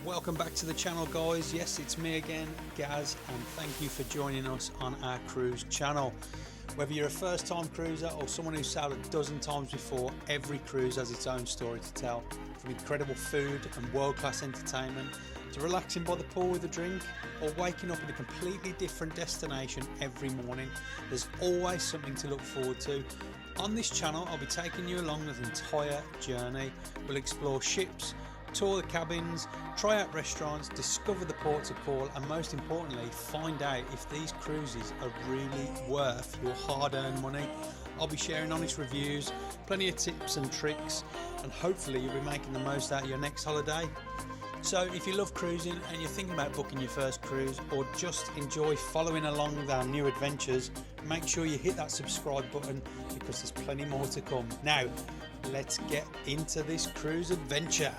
Welcome back to the channel, guys. Yes, it's me again, Gaz, and thank you for joining us on our cruise channel. Whether you're a first time cruiser or someone who's sailed a dozen times before, every cruise has its own story to tell. From incredible food and world-class entertainment to relaxing by the pool with a drink or waking up in a completely different destination every morning, there's always something to look forward to. On this channel, I'll be taking you along the entire journey. We'll explore ships, tour the cabins, try out restaurants, discover the ports of call, and most importantly, find out if these cruises are really worth your hard-earned money. I'll be sharing honest reviews, plenty of tips and tricks, and hopefully you'll be making the most out of your next holiday. So if you love cruising and you're thinking about booking your first cruise, or just enjoy following along with our new adventures, make sure you hit that subscribe button because there's plenty more to come. Now, let's get into this cruise adventure.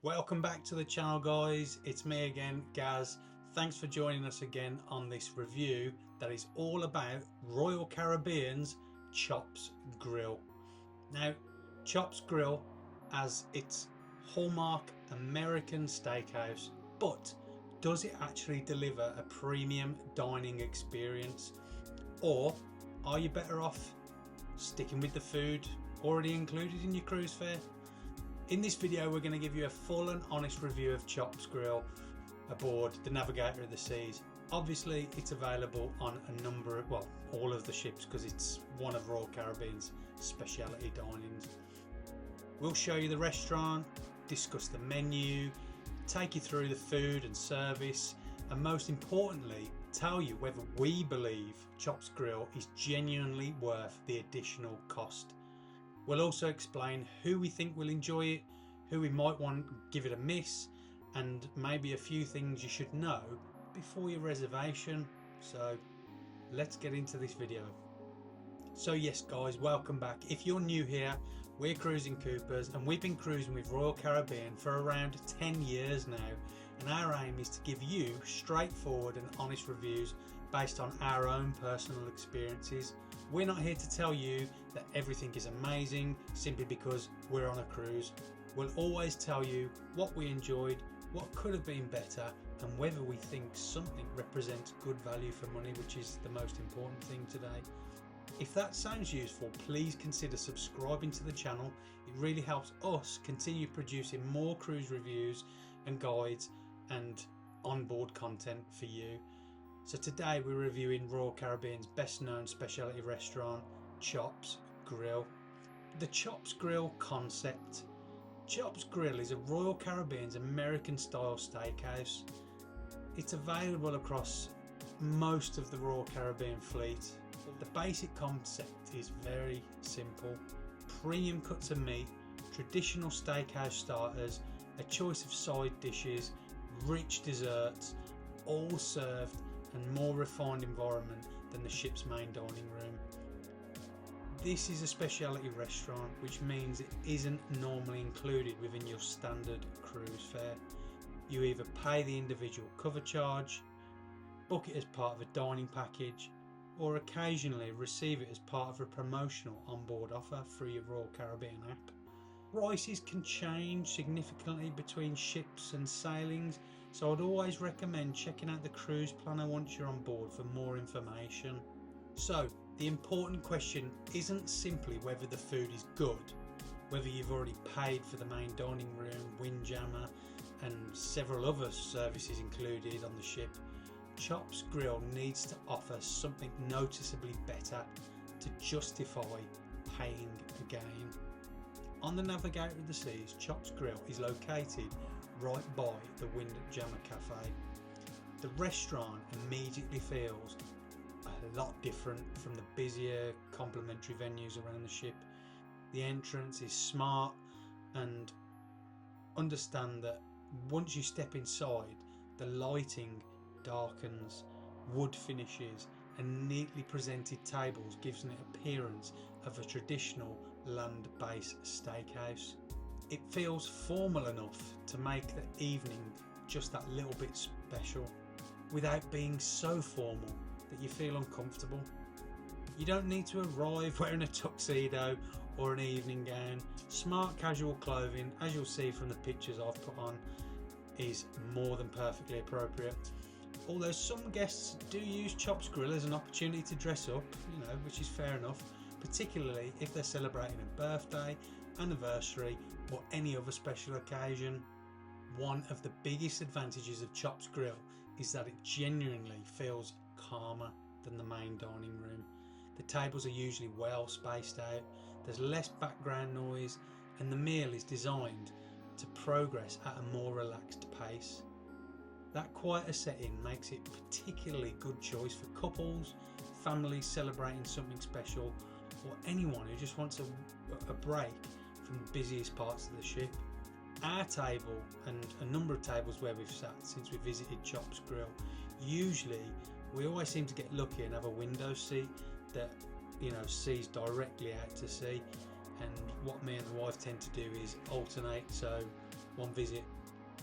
Welcome back to the channel, guys. It's me again, Gaz. Thanks for joining us again on this review that is all about Royal Caribbean's Chops Grille. Now, Chops Grille as its hallmark American steakhouse, but does it actually deliver a premium dining experience? Or are you better off sticking with the food already included in your cruise fare? In this video, we're going to give you a full and honest review of Chops Grille aboard the Navigator of the Seas. Obviously, it's available on a number of, well, all of the ships because it's one of Royal Caribbean's speciality dinings. We'll show you the restaurant, discuss the menu, take you through the food and service, and most importantly, tell you whether we believe Chops Grille is genuinely worth the additional cost. We'll also explain who we think will enjoy it, who we might want to give it a miss, and maybe a few things you should know before your reservation. So let's get into this video. So yes, guys, welcome back. If you're new here, we're Cruising Coopers and we've been cruising with Royal Caribbean for around 10 years now, and our aim is to give you straightforward and honest reviews based on our own personal experiences. We're not here to tell you that everything is amazing simply because we're on a cruise. We'll always tell you what we enjoyed, what could have been better, and whether we think something represents good value for money, which is the most important thing today. If that sounds useful, please consider subscribing to the channel. It really helps us continue producing more cruise reviews and guides and onboard content for you. So today we're reviewing Royal Caribbean's best known specialty restaurant, Chops Grille. The Chops Grille concept. Chops Grille is a Royal Caribbean's American style steakhouse. It's available across most of the Royal Caribbean fleet. The basic concept is very simple. Premium cuts of meat, traditional steakhouse starters, a choice of side dishes, rich desserts, all served and more refined environment than the ship's main dining room. This is a specialty restaurant, which means it isn't normally included within your standard cruise fare. You either pay the individual cover charge, book it as part of a dining package, or occasionally receive it as part of a promotional onboard offer through your Royal Caribbean app. Prices can change significantly between ships and sailings, so I'd always recommend checking out the cruise planner once you're on board for more information. So the important question isn't simply whether the food is good, whether you've already paid for the main dining room, windjammer, and several other services included on the ship. Chops Grille needs to offer something noticeably better to justify paying again. On the Navigator of the Seas, Chops Grille is located right by the Windjammer Cafe. The restaurant immediately feels a lot different from the busier complimentary venues around the ship. The entrance is smart, and understand that once you step inside, the lighting darkens, wood finishes and neatly presented tables gives an appearance of a traditional land-based steakhouse. It feels formal enough to make the evening just that little bit special without being so formal that you feel uncomfortable. You don't need to arrive wearing a tuxedo or an evening gown. smart casual clothing, as you'll see from the pictures I've put on, is more than perfectly appropriate. Although some guests do use Chops Grille as an opportunity to dress up, which is fair enough, particularly if they're celebrating a birthday, anniversary or any other special occasion. One of the biggest advantages of Chops Grille is that it genuinely feels calmer than the main dining room. The tables are usually well spaced out, there's less background noise, and the meal is designed to progress at a more relaxed pace. That quieter setting makes it a particularly good choice for couples, families celebrating something special, or anyone who just wants a break from the busiest parts of the ship. Our table, and a number of tables where we've sat since we visited Chops Grille, usually we always seem to get lucky and have a window seat that sees directly out to sea. And what me and the wife tend to do is alternate, so one visit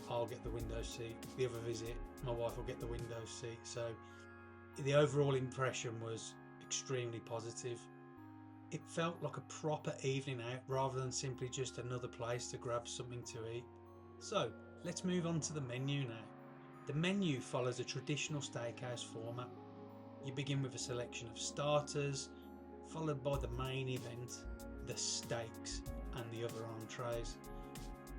I'll get the window seat, the other visit my wife will get the window seat, so the overall impression was extremely positive. It felt like a proper evening out rather than simply just another place to grab something to eat. So let's move on to the menu now. The menu follows a traditional steakhouse format. You begin with a selection of starters, followed by the main event, the steaks and the other entrees.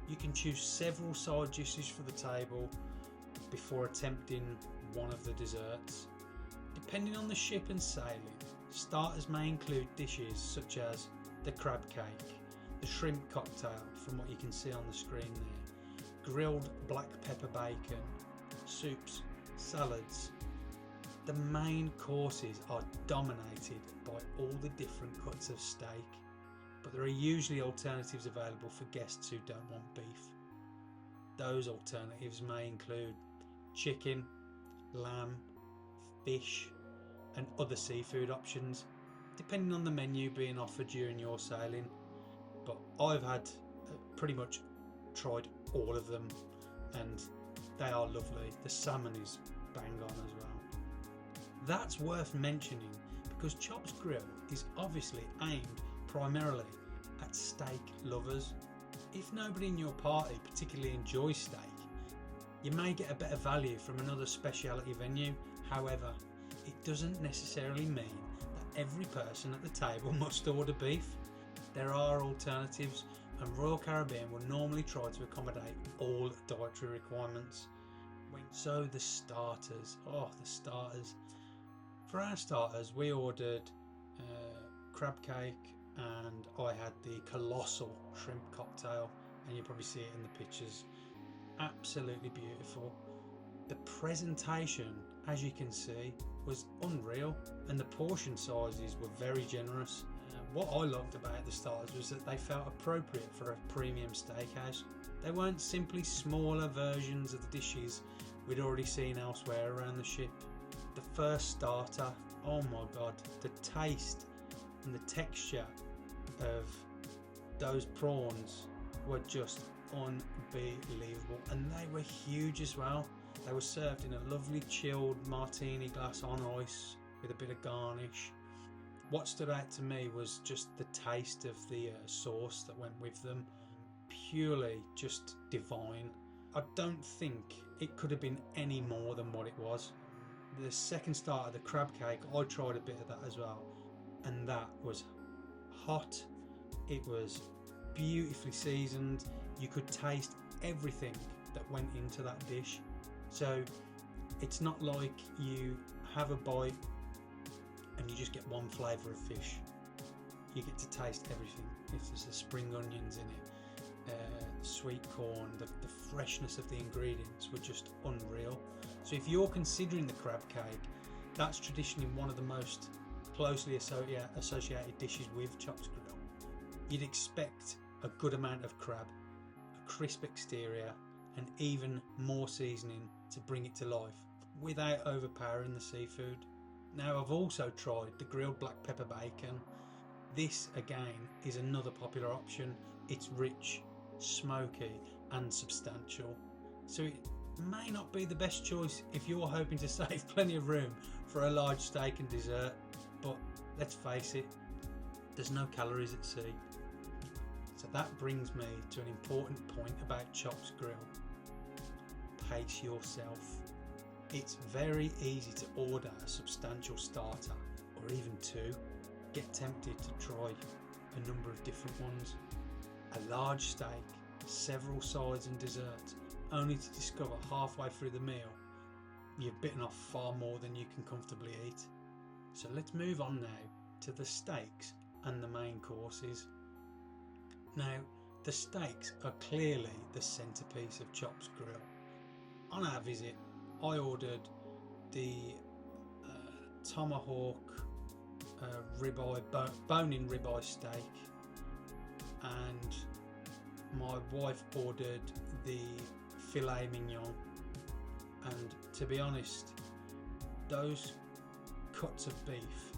You can choose several side dishes for the table before attempting one of the desserts. Depending on the ship and sailing, starters may include dishes such as the crab cake, the shrimp cocktail from what you can see on the screen there, grilled black pepper bacon, soups, salads. The main courses are dominated by all the different cuts of steak, but there are usually alternatives available for guests who don't want beef. Those alternatives may include chicken, lamb, fish and other seafood options, depending on the menu being offered during your sailing. But I've had pretty much tried all of them and they are lovely. The salmon is bang on as well. That's worth mentioning because Chops Grille is obviously aimed primarily at steak lovers. If nobody in your party particularly enjoys steak, you may get a better value from another specialty venue. However, it doesn't necessarily mean that every person at the table must order beef. There are alternatives, and Royal Caribbean will normally try to accommodate all dietary requirements. So the starters, the starters. For our starters, we ordered crab cake and I had the colossal shrimp cocktail, and you probably see it in the pictures. Absolutely beautiful. The presentation, as you can see, was unreal, and the portion sizes were very generous. What I loved about the starters was that they felt appropriate for a premium steakhouse. They weren't simply smaller versions of the dishes we'd already seen elsewhere around the ship. The first starter, oh my god, the taste and the texture of those prawns were just unbelievable, and they were huge as well. They were served in a lovely chilled martini glass on ice with a bit of garnish. What stood out to me was just the taste of the sauce that went with them. Purely just divine. I don't think it could have been any more than what it was. The second starter, the crab cake, I tried a bit of that as well, and that was hot. It was beautifully seasoned. You could taste everything that went into that dish. So it's not like you have a bite and you just get one flavour of fish. You get to taste everything. There's the spring onions in it, sweet corn, the freshness of the ingredients were just unreal. So if you're considering the crab cake, that's traditionally one of the most closely associated dishes with Chops Grille. You'd expect a good amount of crab, a crisp exterior and even more seasoning to bring it to life without overpowering the seafood. Now I've also tried the grilled black pepper bacon. This again is another popular option. It's rich, smoky and substantial. So it may not be the best choice if you're hoping to save plenty of room for a large steak and dessert, but let's face it, there's no calories at sea. So that brings me to an important point about Chops Grille. Pace yourself. It's very easy to order a substantial starter, or even two. Get tempted to try a number of different ones. A large steak, several sides and desserts, only to discover halfway through the meal you've bitten off far more than you can comfortably eat. So let's move on now to the steaks and the main courses. Now, the steaks are clearly the centrepiece of Chops Grille. On our visit, I ordered the tomahawk ribeye, bone-in ribeye steak, and my wife ordered the filet mignon. And to be honest, those cuts of beef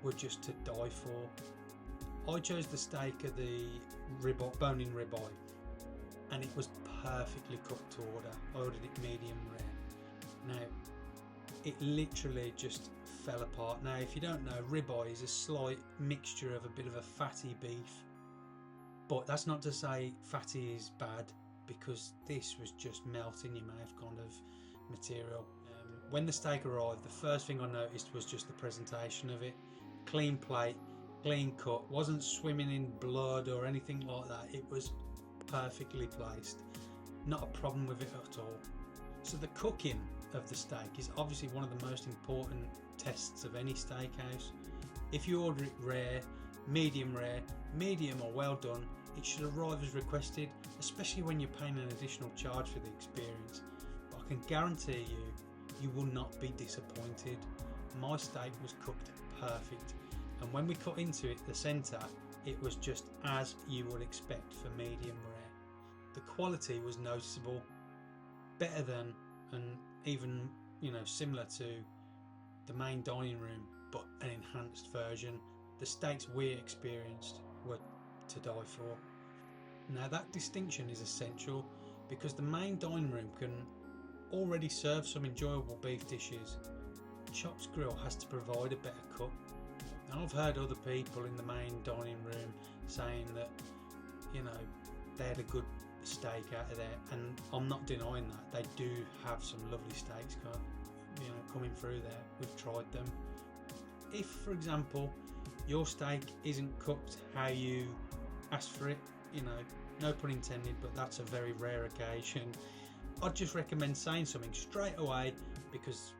were just to die for. I chose the steak of the bone-in ribeye, and it was perfectly cooked to order. I ordered it medium rare. Now, it literally just fell apart. Now, if you don't know, ribeye is a slight mixture of a bit of a fatty beef, but that's not to say fatty is bad, because this was just melt in your mouth kind of material. When the steak arrived, the first thing I noticed was just the presentation of it. Clean plate, clean cut, wasn't swimming in blood or anything like that. It was perfectly placed, not a problem with it at all. So the cooking of the steak is obviously one of the most important tests of any steakhouse. If you order it rare, medium or well done, it should arrive as requested, especially when you're paying an additional charge for the experience. But I can guarantee you will not be disappointed. My steak was cooked perfect, and when we cut into it, the centre, it was just as you would expect for medium rare. The quality was noticeable, better than, and even similar to the main dining room, but an enhanced version. The steaks we experienced were to die for. Now, that distinction is essential because the main dining room can already serve some enjoyable beef dishes. Chops Grille has to provide a better cut. Now, I've heard other people in the main dining room saying that they had a good steak out of there, and I'm not denying that. They do have some lovely steaks coming through there. We've tried them. If, for example, your steak isn't cooked how you asked for it, no pun intended, but that's a very rare occasion, I'd just recommend saying something straight away, because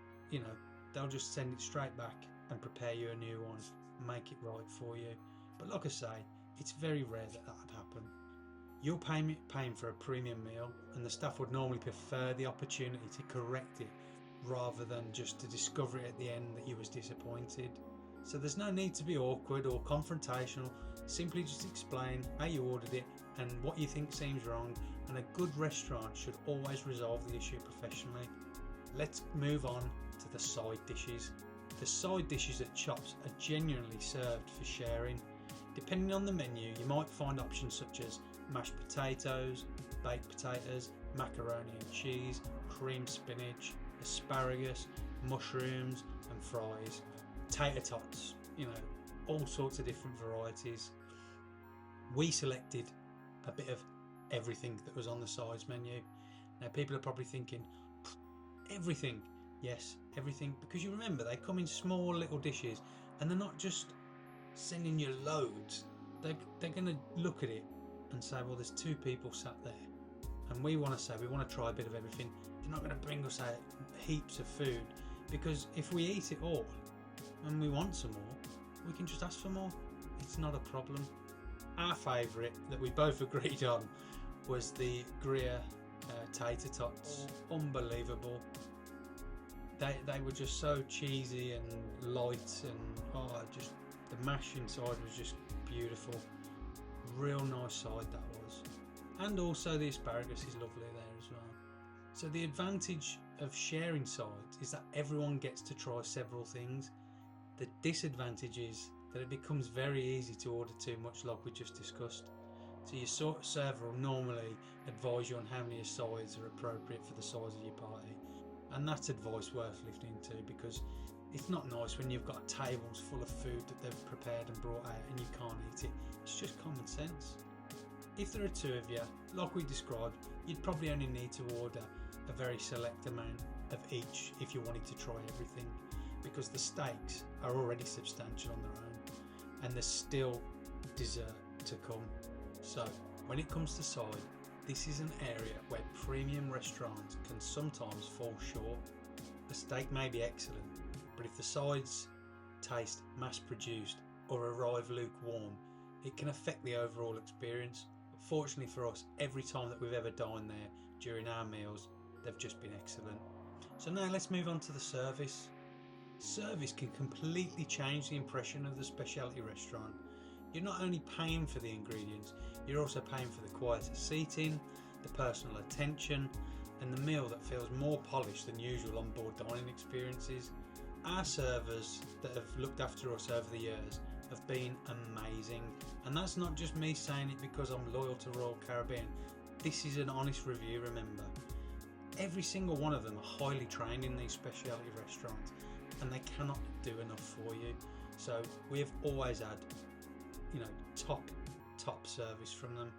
they'll just send it straight back and prepare you a new one, make it right for you. But like I say, it's very rare that would happen. You're paying for a premium meal, and the staff would normally prefer the opportunity to correct it rather than just to discover it at the end that you was disappointed. So there's no need to be awkward or confrontational. Simply just explain how you ordered it and what you think seems wrong, and a good restaurant should always resolve the issue professionally. Let's move on to the side dishes. The side dishes at Chops are genuinely served for sharing. Depending on the menu, you might find options such as mashed potatoes, baked potatoes, macaroni and cheese, creamed spinach, asparagus, mushrooms and fries, tater tots, all sorts of different varieties. We selected a bit of everything that was on the sides menu. Now, people are probably thinking, everything? Yes, everything, because you remember they come in small little dishes, and they're not just sending you loads. They're going to look at it and say, well, there's two people sat there, and we want to try a bit of everything. They're not going to bring us out heaps of food, because if we eat it all and we want some more, we can just ask for more. It's not a problem. Our favourite that we both agreed on was the Grille tater tots. Unbelievable. They were just so cheesy and light, and just the mash inside was just beautiful. Real nice side that was. And also the asparagus is lovely there as well. So the advantage of sharing sides is that everyone gets to try several things. The disadvantage is that it becomes very easy to order too much, like we just discussed. So your server will normally advise you on how many sides are appropriate for the size of your party, and that's advice worth listening to, because it's not nice when you've got tables full of food that they've prepared and brought out and you can't eat it. It's just common sense. If there are two of you, like we described, you'd probably only need to order a very select amount of each if you wanted to try everything, because the steaks are already substantial on their own and there's still dessert to come. So when it comes to side, this is an area where premium restaurants can sometimes fall short. A steak may be excellent, but if the sides taste mass produced or arrive lukewarm, it can affect the overall experience. But fortunately for us, every time that we've ever dined there during our meals, they've just been excellent. So now let's move on to the service. Service can completely change the impression of the specialty restaurant. You're not only paying for the ingredients, you're also paying for the quieter seating, the personal attention, and the meal that feels more polished than usual on board dining experiences. Our servers that have looked after us over the years have been amazing, and that's not just me saying it because I'm loyal to Royal Caribbean. This is an honest review, remember. Every single one of them are highly trained in these specialty restaurants, and they cannot do enough for you. So we have always had, top service from them.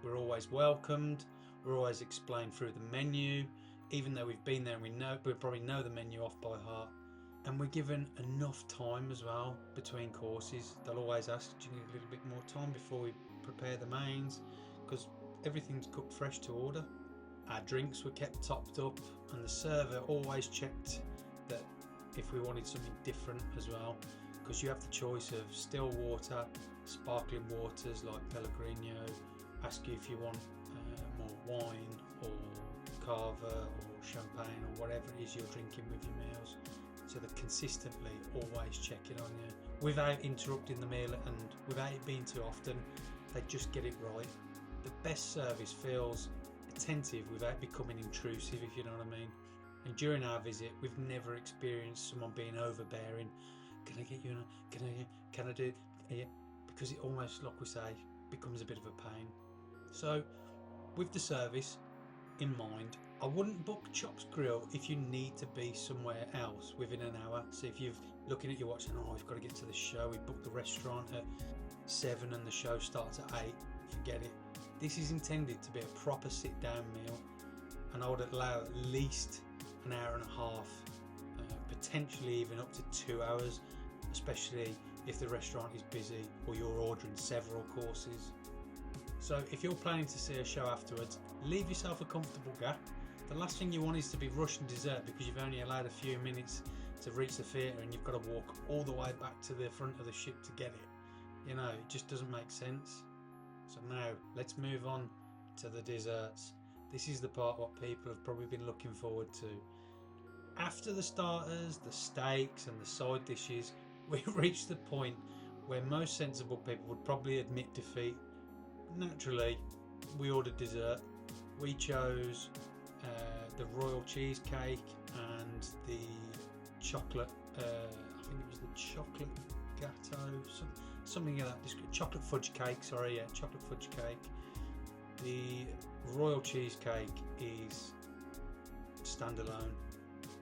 We're always welcomed. We're always explained through the menu, even though we've been there and we probably know the menu off by heart. And we're given enough time as well between courses. They'll always ask, do you need a little bit more time before we prepare the mains? Because everything's cooked fresh to order. Our drinks were kept topped up, and the server always checked that if we wanted something different as well, because you have the choice of still water, sparkling waters like Pellegrino, ask you if you want more wine or cava or champagne or whatever it is you're drinking with your meals. So they're consistently always checking on you without interrupting the meal, and without it being too often. They just get it right. The best service feels attentive without becoming intrusive, if you know what I mean. And during our visit, we've never experienced someone being overbearing. Can I get you? Can I do? Yeah, because it almost, like we say, becomes a bit of a pain. So, with the service in mind, I wouldn't book Chops Grille if you need to be somewhere else within an hour. So if you're looking at your watch and we've got to get to the show, we booked the restaurant at 7 and the show starts at 8, forget it. This is intended to be a proper sit down meal, and I would allow at least an hour and a half, potentially even up to 2 hours, especially if the restaurant is busy or you're ordering several courses. So if you're planning to see a show afterwards, leave yourself a comfortable gap. The last thing you want is to be rushing dessert because you've only allowed a few minutes to reach the theatre and you've got to walk all the way back to the front of the ship to get it. It just doesn't make sense. So now let's move on to the desserts. This is the part what people have probably been looking forward to. After the starters, the steaks and the side dishes, we reached the point where most sensible people would probably admit defeat. Naturally, we ordered dessert. We chose the royal cheesecake and the chocolate, I think it was the chocolate gâteau, something of that, chocolate fudge cake, chocolate fudge cake. The royal cheesecake is standalone.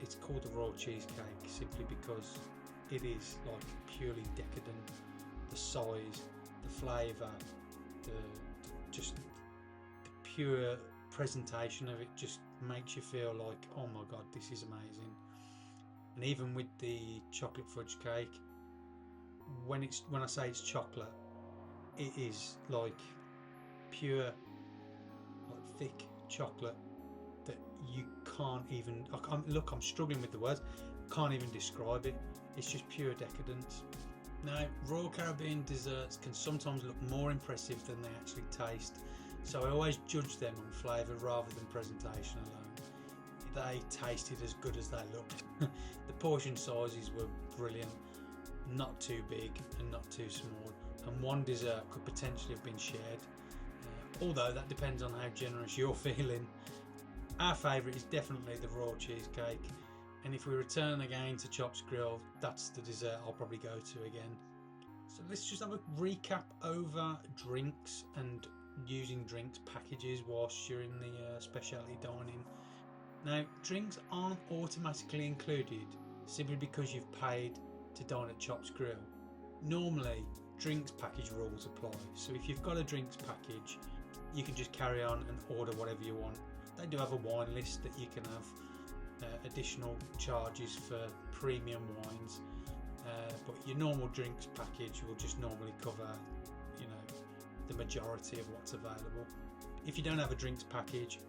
It's called the royal cheesecake simply because it is like purely decadent. The size, the flavour, the pure presentation of it just makes you feel like, oh my god, this is amazing. And even with the chocolate fudge cake, when I say it's chocolate, it is like pure, like thick chocolate that you can't even. I'm struggling with the words. Can't even describe it. It's just pure decadence. Now, Royal Caribbean desserts can sometimes look more impressive than they actually taste, so I always judge them on flavour rather than presentation alone. They tasted as good as they looked. The portion sizes were brilliant, not too big and not too small, and one dessert could potentially have been shared, although that depends on how generous you're feeling. Our favourite is definitely the royal cheesecake, and if we return again to Chops Grille, that's the dessert I'll probably go to again. So let's just have a recap over drinks and using drinks packages whilst you're in the specialty dining. Now, drinks aren't automatically included simply because you've paid to dine at Chops Grille. Normally, drinks package rules apply, so if you've got a drinks package, you can just carry on and order whatever you want. They do have a wine list that you can have additional charges for premium wines, but your normal drinks package will just normally cover, you know, the majority of what's available. If you don't have a drinks package,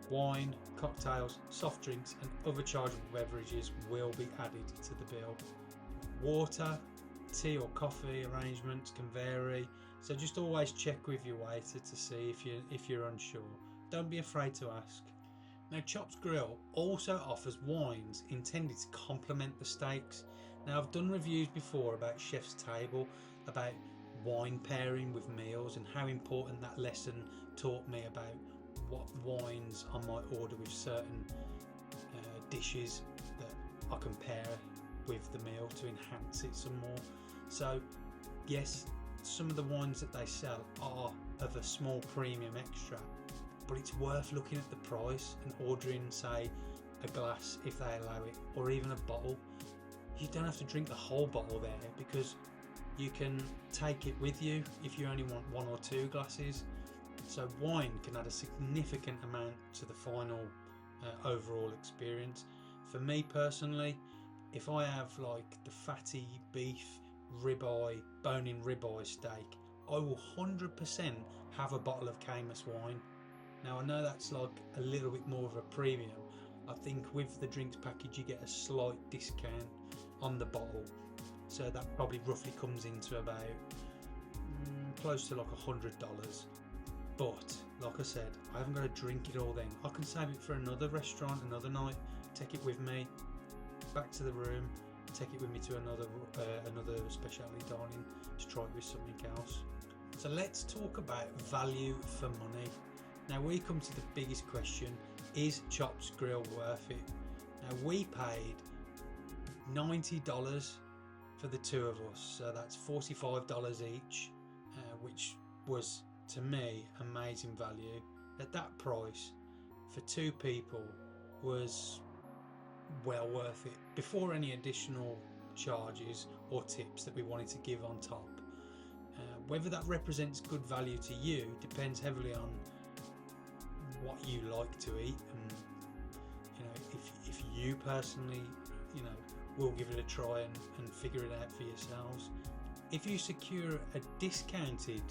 wine, cocktails, soft drinks and other chargeable beverages will be added to the bill. Water, tea or coffee arrangements can vary, so just always check with your waiter to see if you're unsure. Don't be afraid to ask. Now, Chops Grille also offers wines intended to complement the steaks. Now, I've done reviews before about Chef's Table, about wine pairing with meals and how important that lesson taught me about what wines I might order with certain dishes that I can pair with the meal to enhance it some more. So yes, some of the wines that they sell are of a small premium extra, but it's worth looking at the price and ordering, say, a glass if they allow it, or even a bottle. You don't have to drink the whole bottle there, because you can take it with you if you only want 1 or 2 glasses. So wine can add a significant amount to the final overall experience. For me personally, if I have like the fatty beef ribeye, bone-in ribeye steak, I will 100% have a bottle of Caymus wine. Now, I know that's like a little bit more of a premium. I think with the drinks package you get a slight discount on the bottle, so that probably roughly comes into about close to like $100. But like I said, I haven't got to drink it all then. I can save it for another restaurant, another night, take it with me back to the room, take it with me to another specialty dining to try it with something else. So let's talk about value for money. Now we come to the biggest question: is Chops Grille worth it? Now, we paid $90 for the 2 of us, so that's $45 each, which was, to me, amazing value. At that price for 2 people was well worth it, before any additional charges or tips that we wanted to give on top. Whether that represents good value to you depends heavily on what you like to eat, and you know, if you personally, you know, will give it a try and figure it out for yourselves. If you secure a discounted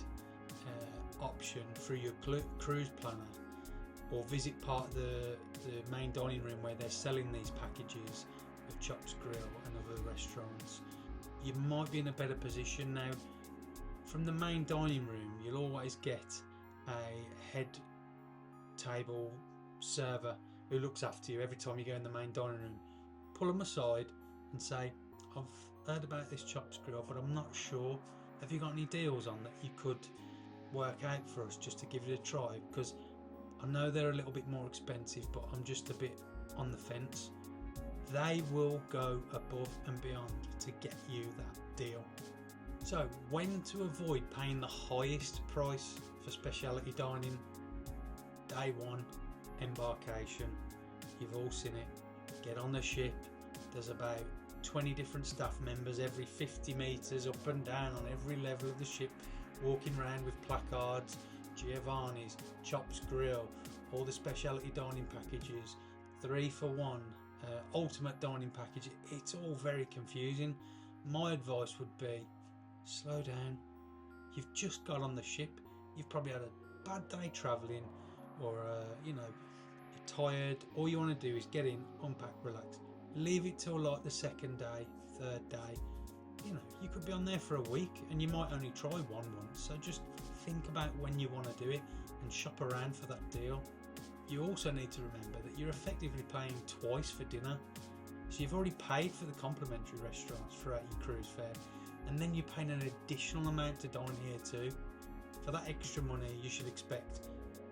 option through your cruise planner, or visit part of the main dining room where they're selling these packages of Chops Grille and other restaurants, you might be in a better position. Now, from the main dining room, you'll always get a head table server who looks after you every time you go in the main dining room. Pull them aside and say, I've heard about this Chops Grille, but I'm not sure. Have you got any deals on that you could work out for us just to give it a try? Because I know they're a little bit more expensive, but I'm just a bit on the fence. They will go above and beyond to get you that deal. So when to avoid paying the highest price for specialty dining? Day 1, embarkation. You've all seen it. Get on the ship. There's about 20 different staff members every 50 metres up and down on every level of the ship, walking around with placards, Giovanni's, Chops Grille, all the specialty dining packages, 3 for 1, ultimate dining package. It's all very confusing. My advice would be, slow down. You've just got on the ship. You've probably had a bad day travelling, or you know, you're tired. All you want to do is get in, unpack, relax. Leave it till like the 2nd day, 3rd day. You know, you could be on there for a week and you might only try one once, so just think about when you want to do it and shop around for that deal. You also need to remember that you're effectively paying twice for dinner. So you've already paid for the complimentary restaurants throughout your cruise fare, and then you're paying an additional amount to dine here too. For that extra money, you should expect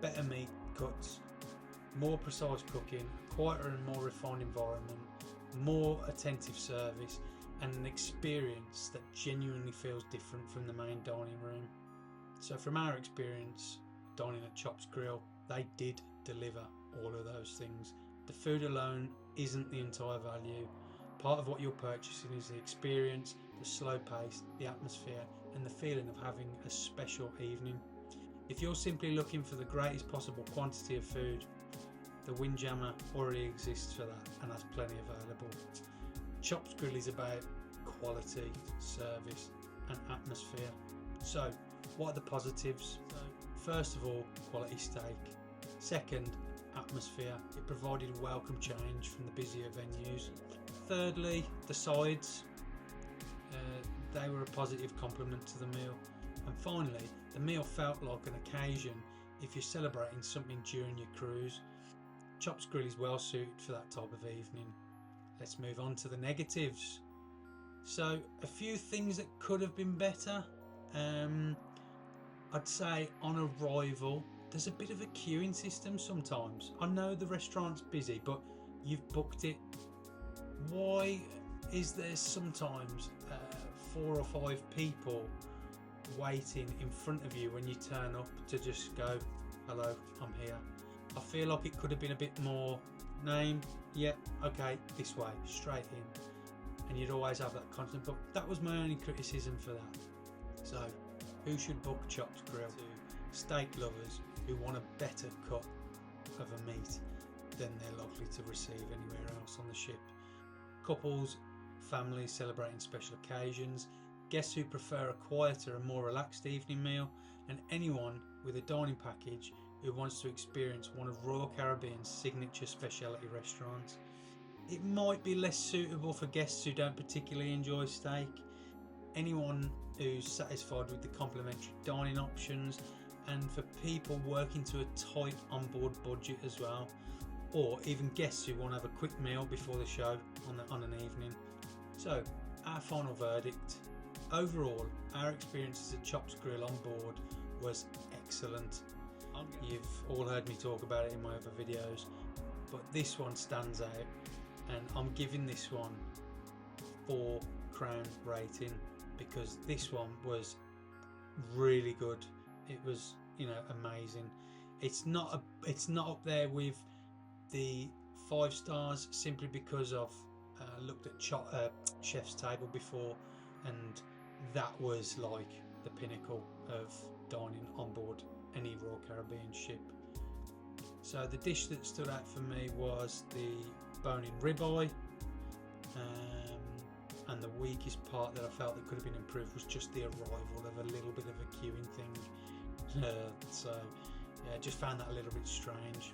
better meat cuts, more precise cooking, a quieter and more refined environment, more attentive service, and an experience that genuinely feels different from the main dining room. So from our experience dining at Chops Grille, they did deliver all of those things. The food alone isn't the entire value. Part of what you're purchasing is the experience, the slow pace, the atmosphere, and the feeling of having a special evening. If you're simply looking for the greatest possible quantity of food, the Windjammer already exists for that and has plenty available. Chops Grille is about quality, service and atmosphere. So what are the positives? First of all, quality steak. Second, atmosphere. It provided a welcome change from the busier venues. Thirdly, the sides. They were a positive complement to the meal. And finally, the meal felt like an occasion if you're celebrating something during your cruise. Chops Grille is well suited for that type of evening. Let's move on to the negatives. So a few things that could have been better. I'd say on arrival there's a bit of a queuing system sometimes. I know the restaurant's busy, but you've booked it. Why is there sometimes 4 or 5 people waiting in front of you when you turn up to just go, hello, I'm here? I feel like it could have been a bit more name, yeah, okay, this way, straight in, and you'd always have that constant. But that was my only criticism for that. So who should book Chops Grille? To steak lovers who want a better cut of a meat than they're likely to receive anywhere else on the ship. Couples, families celebrating special occasions, guests who prefer a quieter and more relaxed evening meal, and anyone with a dining package who wants to experience one of Royal Caribbean's signature specialty restaurants. It might be less suitable for guests who don't particularly enjoy steak, anyone who's satisfied with the complimentary dining options, and for people working to a tight onboard budget as well, or even guests who want to have a quick meal before the show on an evening. So our final verdict: overall, our experiences at Chops Grille on board was excellent. You've all heard me talk about it in my other videos, but this one stands out, and I'm giving this one 4 crown rating because this one was really good. It was, amazing. It's not up there with the 5 stars simply because I've looked at Chef's Table before, and that was like the pinnacle of dining on board any Royal Caribbean ship. So the dish that stood out for me was the bone-in ribeye, and the weakest part that I felt that could have been improved was just the arrival of a little bit of a queuing thing. So yeah, I just found that a little bit strange.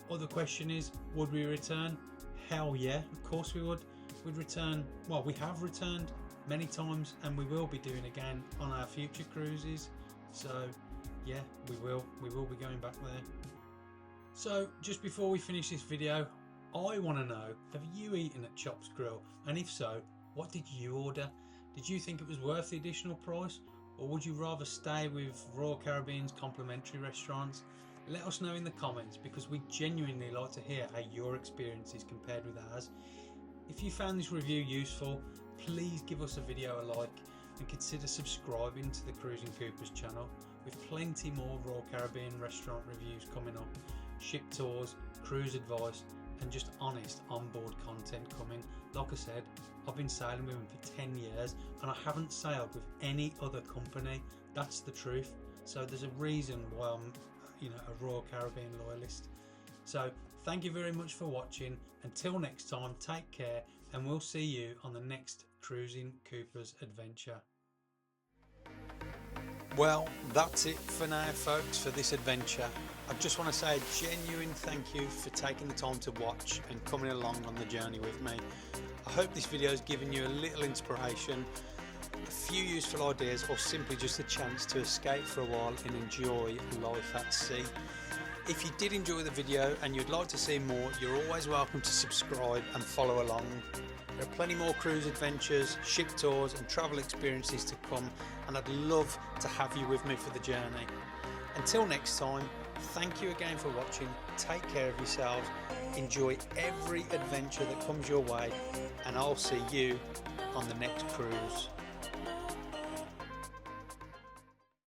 Other question is, would we return? Hell yeah, of course we would. We'd return. Well, we have returned many times, and we will be doing again on our future cruises. So yeah, we will be going back there. So just before we finish this video, I want to know, have you eaten at Chops Grille? And if so, what did you order? Did you think it was worth the additional price, or would you rather stay with Royal Caribbean's complimentary restaurants? Let us know in the comments, because we genuinely like to hear how your experience is compared with ours. If you found this review useful, please give us a video a like and consider subscribing to the Cruising Coopers channel, with plenty more Royal Caribbean restaurant reviews coming up, ship tours, cruise advice and just honest onboard content coming. Like I said, I've been sailing with them for 10 years and I haven't sailed with any other company. That's the truth. So there's a reason why I'm a Royal Caribbean loyalist. So thank you very much for watching. Until next time, take care, and we'll see you on the next Cruising Coopers adventure. Well, that's it for now, folks, for this adventure. I just want to say a genuine thank you for taking the time to watch and coming along on the journey with me. I hope this video has given you a little inspiration, a few useful ideas, or simply just a chance to escape for a while and enjoy life at sea. If you did enjoy the video and you'd like to see more, you're always welcome to subscribe and follow along. There are plenty more cruise adventures, ship tours and travel experiences to come, and I'd love to have you with me for the journey. Until next time, thank you again for watching, take care of yourselves, enjoy every adventure that comes your way, and I'll see you on the next cruise.